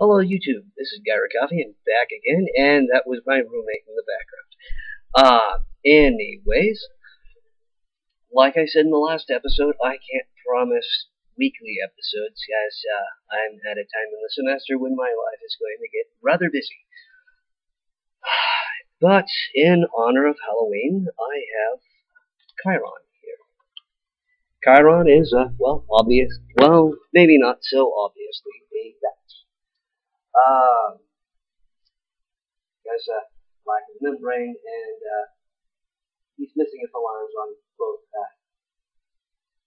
Hello YouTube, this is Gyra Coffee and back again, and that was my roommate in the background. Anyways, like I said in the last episode, I can't promise weekly episodes, as I'm at a time in the semester when my life is going to get rather busy. But in honor of Halloween, I have Chiron here. Chiron is, maybe not so obviously, a bat. Has a lack of membrane, and he's missing a phalange on both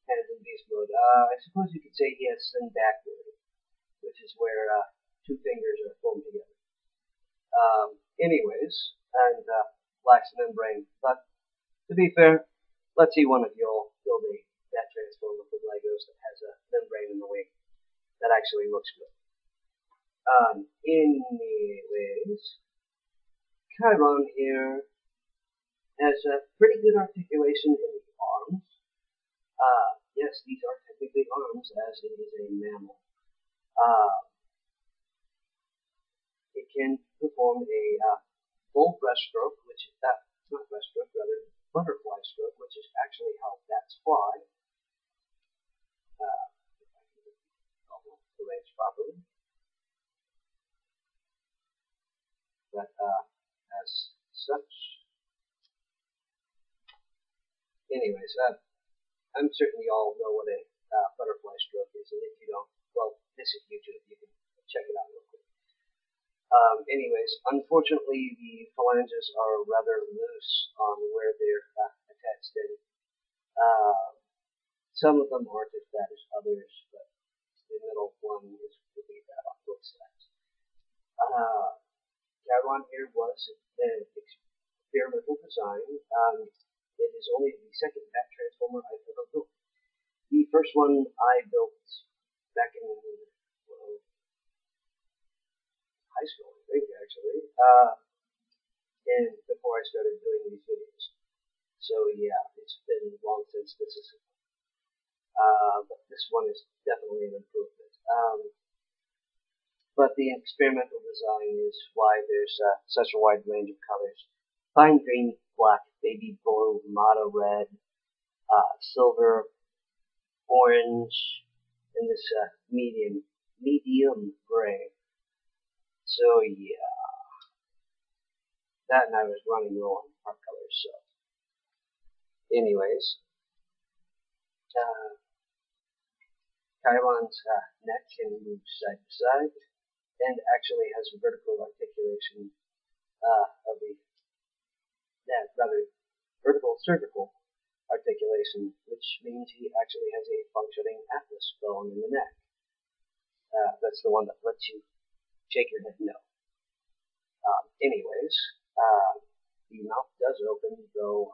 hands and beast mode. I suppose you could say he has syndactyly, which is where two fingers are formed together. Anyways, and lacks membrane. But to be fair, let's see one of y'all build a that transformer with Legos that has a membrane in the wing. That actually looks good. Anyways, Chiron here has a pretty good articulation in the arms. Yes, these are technically arms, as it is a mammal. It can perform a full breaststroke, which is not breaststroke, rather butterfly stroke, which is actually how bats fly. If I can get the legs properly. But as such, anyways, I'm certain you all know what a butterfly stroke is, and if you don't, well, this is YouTube. You can check it out real quick. Anyways, unfortunately, the phalanges are rather loose on where they're attached in. Some of them aren't as bad as others, but the middle one is really bad on both sides. Chiron here was an experimental design. It is only the second bat transformer I've ever built. The first one I built back in high school, I think, actually, and before I started doing these videos. So yeah, it's been long since this is, but this one is definitely an improvement. But the experimental design is why there's such a wide range of colors. Fine green, black, baby blue, mata red, silver, orange, and this medium gray. So yeah, that and I was running low on part colors. So, anyways, Chiron's neck can move side to side, and actually has vertical articulation of the vertical cervical articulation, which means he actually has a functioning atlas bone in the neck. That's the one that lets you shake your head no. Anyways, the mouth does open, though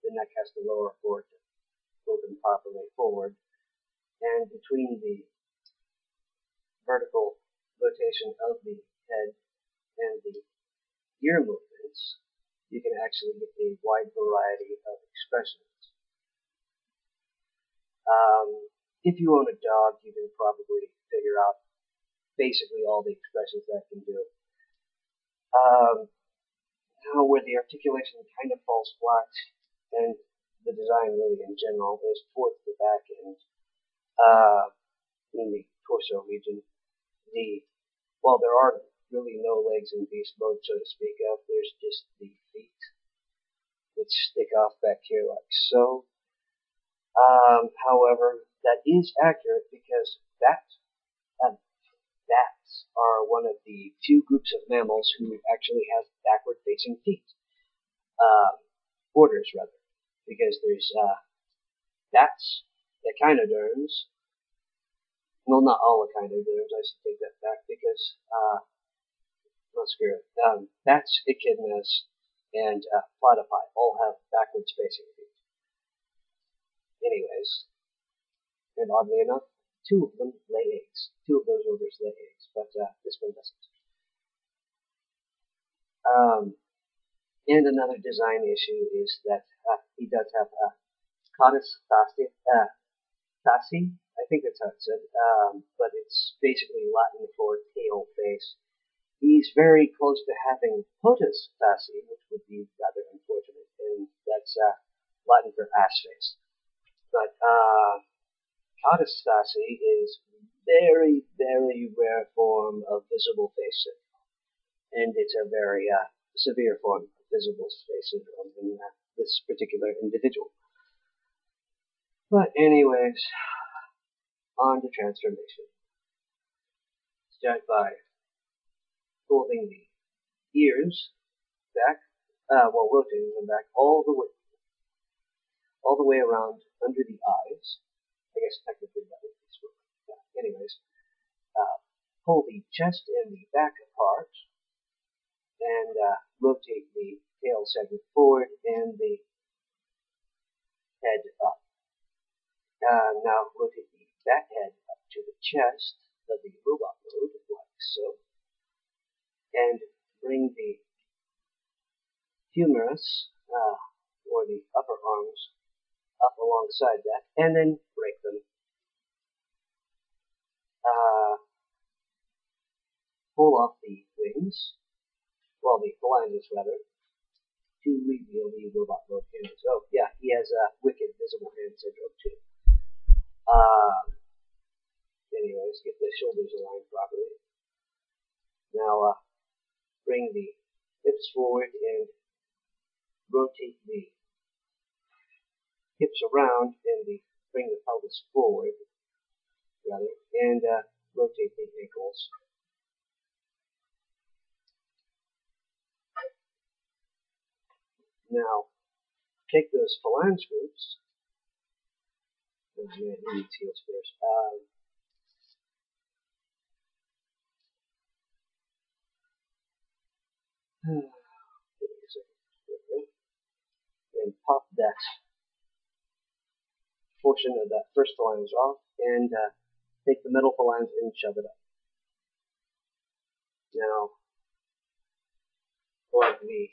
the neck has to lower for it to open properly forward. And between the vertical rotation of the head and the ear movements, you can actually get a wide variety of expressions. If you own a dog, you can probably figure out basically all the expressions that it can do. Now, where the articulation kind of falls flat, and the design really in general, is towards the back end, in the torso region. While there are really no legs in beast mode, so to speak of, there's just the feet, which stick off back here like so. However, that is accurate because bats are one of the few groups of mammals who actually have backward-facing feet. Borders, rather. Because there's bats, echinoderms. Well, not all echinoderms, I should take that back, because, let's screw it. Bats, echidnas, and platypi all have backwards-facing feet. Anyways, and oddly enough, two of them lay eggs. Two of those orders lay eggs, but this one doesn't. And another design issue is that he does have caudis facie, I think that's how it's said, but it's basically Latin for tail face. He's very close to having caudis facie, which would be rather unfortunate, and that's Latin for ass face. But caudis facie is very, very rare form of visible face syndrome, and it's a very severe form of visible face syndrome in this particular individual. But anyways, on to transformation. Start by folding the ears back, rotating them back all the way around under the eyes. I guess technically that would be sort of, anyways, pull the chest and the back apart, and rotate the tail segment forward and the head up. Now rotate the back head up to the chest of the robot mode, like so, and bring the humerus, or the upper arms, up alongside that, and then break them. Pull off the wings, the phalanges rather, to reveal the robot mode hands. Oh yeah, he has wicked visible hand syndrome too. Anyways, get the shoulders aligned properly. Now bring the hips forward and rotate the hips around and bring the pelvis forward, rather, and rotate the ankles. Now, take those phalange groups. Oh man, he needs heel spares. And pop that portion of that first phalange off, and take the middle phalange and shove it up. Now, plug the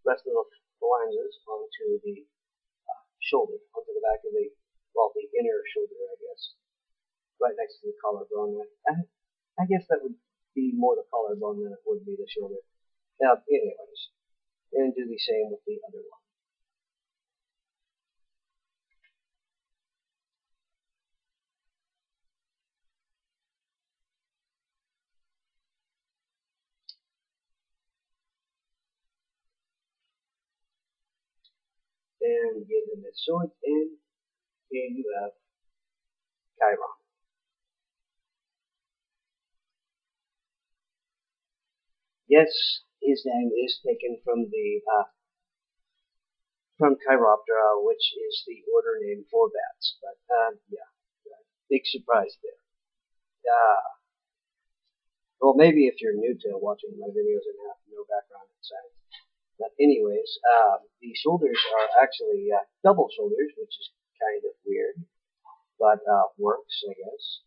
rest of the phalanges onto the shoulder, onto the back of the inner shoulder, I guess, right next to the collarbone. I guess that would be more the collarbone than it would be the shoulder. Anyways, and do the same with the other one. And give them a sword, and here you have Chiron. Yes, his name is taken from from Chiroptera, which is the order name for bats. But yeah, big surprise there. Well, maybe if you're new to watching my videos and have no background in science. But anyways, the shoulders are actually double shoulders, which is kind of weird, but works, I guess.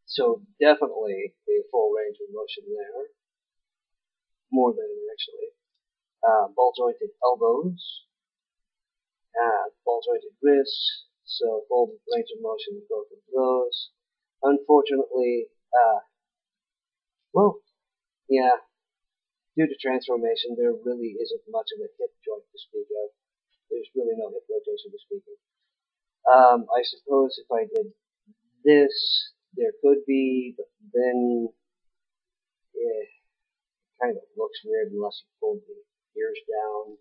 So definitely a full range of motion there, more than actually. Ball-jointed elbows, ball-jointed wrists, so full range of motion in both of those. Unfortunately, due to transformation, there really isn't much of a hip joint to speak of. There's really no hip rotation to speak of. I suppose if I did this, there could be, but then it kind of looks weird unless you fold the ears down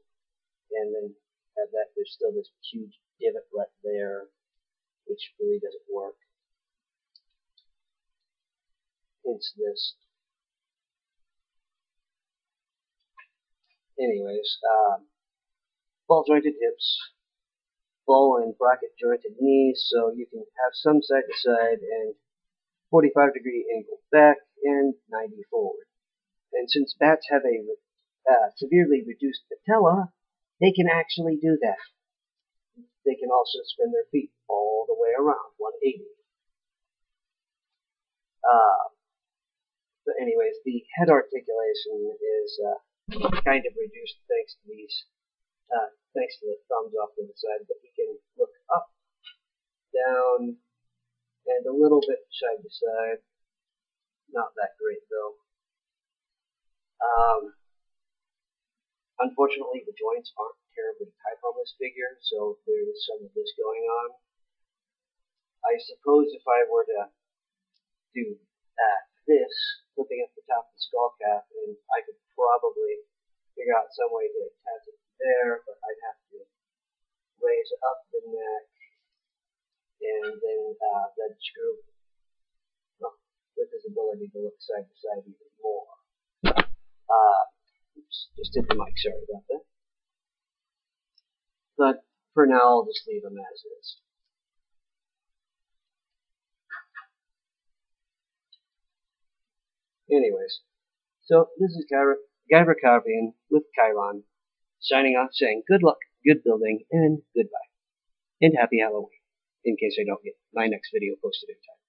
and then have that. There's still this huge divot right there, which really doesn't work. Hence this. Anyways, ball jointed hips, ball and bracket jointed knees, so you can have some side to side and 45-degree angle back and 90 forward. And since bats have a severely reduced patella, they can actually do that. They can also spin their feet all the way around, 180. But anyways, the head articulation is kind of reduced thanks to the thumbs off to the side, but he can look up, down, and a little bit side to side. Not that great though. Unfortunately, the joints aren't terribly tight on this figure, so there is some of this going on. I suppose if I were to do this, flipping up the top of the skull cap, and I could probably figure out some way to attach it there, but I'd have to raise up the neck, and then that'd screw with his ability to look side to side even more. Oops, just hit the mic, sorry about that. But for now, I'll just leave him as is. Anyways, so this is Guyver Carvian with Chiron, signing off saying good luck, good building, and goodbye. And happy Halloween, in case I don't get my next video posted in time.